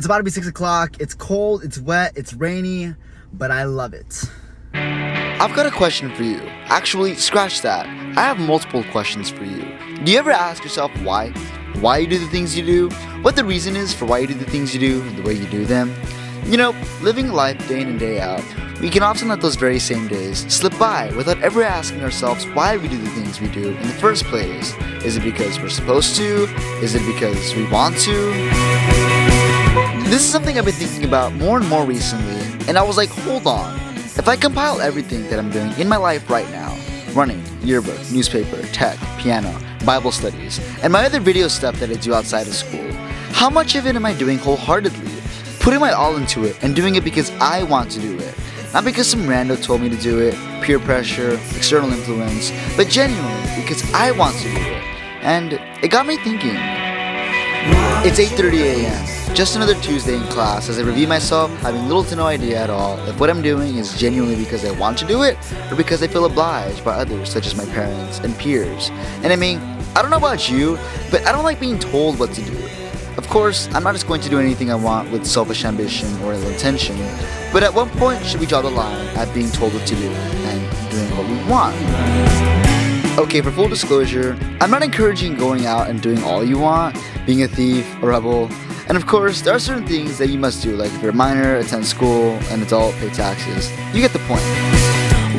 It's about to be 6 o'clock. It's cold, it's wet, it's rainy, but I love it. I've got a question for you. Actually, scratch that. I have multiple questions for you. Do you ever ask yourself why? Why you do the things you do? What the reason is for why you do the things you do and the way you do them? You know, living life day in and day out, we can often let those very same days slip by without ever asking ourselves why we do the things we do in the first place. Is it because we're supposed to? Is it because we want to? This is something I've been thinking about more and more recently, and I was like, hold on. If I compile everything that I'm doing in my life right now, running, yearbook, newspaper, tech, piano, Bible studies, and my other video stuff that I do outside of school, how much of it am I doing wholeheartedly? Putting my all into it and doing it because I want to do it. Not because some rando told me to do it, peer pressure, external influence, but genuinely because I want to do it. And it got me thinking. It's 8:30 a.m., just another Tuesday in class as I review myself, having little to no idea at all if what I'm doing is genuinely because I want to do it or because I feel obliged by others such as my parents and peers. And I mean, I don't know about you, but I don't like being told what to do. Of course, I'm not just going to do anything I want with selfish ambition or ill intention, but at what point should we draw the line at being told what to do and doing what we want? Okay, for full disclosure, I'm not encouraging going out and doing all you want, being a thief, a rebel, and of course, there are certain things that you must do, like if you're a minor, attend school, an adult, pay taxes. You get the point.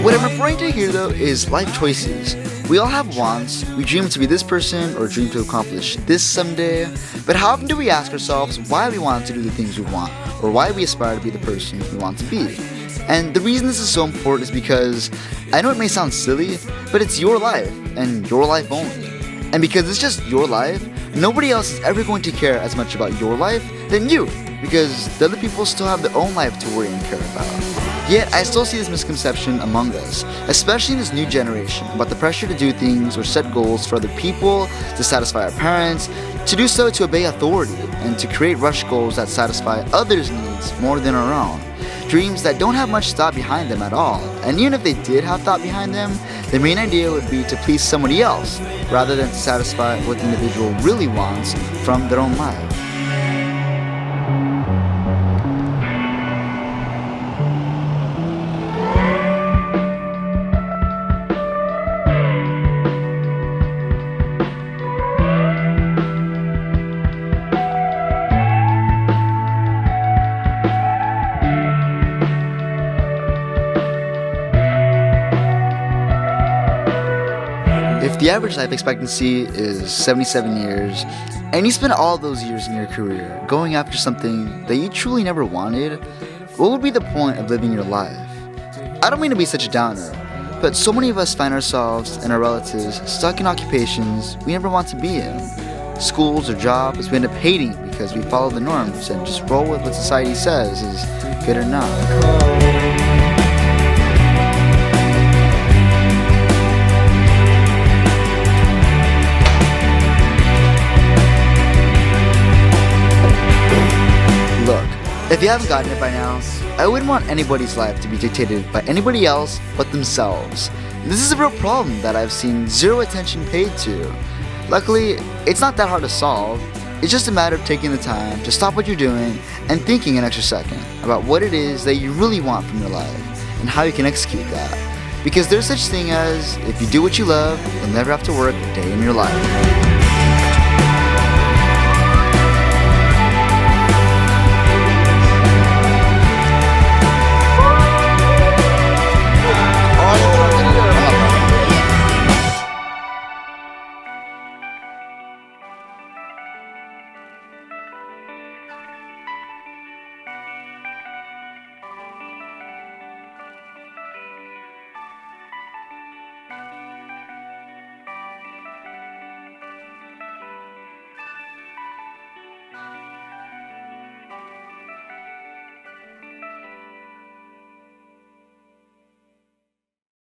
What I'm referring to here though is life choices. We all have wants, we dream to be this person or dream to accomplish this someday, but how often do we ask ourselves why we want to do the things we want, or why we aspire to be the person we want to be? And the reason this is so important is because I know it may sound silly, but it's your life, and your life only. And because it's just your life, nobody else is ever going to care as much about your life than you, because the other people still have their own life to worry and care about. Yet, I still see this misconception among us, especially in this new generation, about the pressure to do things or set goals for other people, to satisfy our parents, to do so to obey authority, and to create rush goals that satisfy others' needs more than our own. Dreams that don't have much thought behind them at all, and even if they did have thought behind them, the main idea would be to please somebody else, rather than to satisfy what the individual really wants from their own life. If the average life expectancy is 77 years, and you spend all those years in your career going after something that you truly never wanted, what would be the point of living your life? I don't mean to be such a downer, but so many of us find ourselves and our relatives stuck in occupations we never want to be in. Schools or jobs we end up hating because we follow the norms and just roll with what society says is good enough. If you haven't gotten it by now, I wouldn't want anybody's life to be dictated by anybody else but themselves. This is a real problem that I've seen zero attention paid to. Luckily, it's not that hard to solve. It's just a matter of taking the time to stop what you're doing and thinking an extra second about what it is that you really want from your life and how you can execute that. Because there's such thing as, if you do what you love, you'll never have to work a day in your life.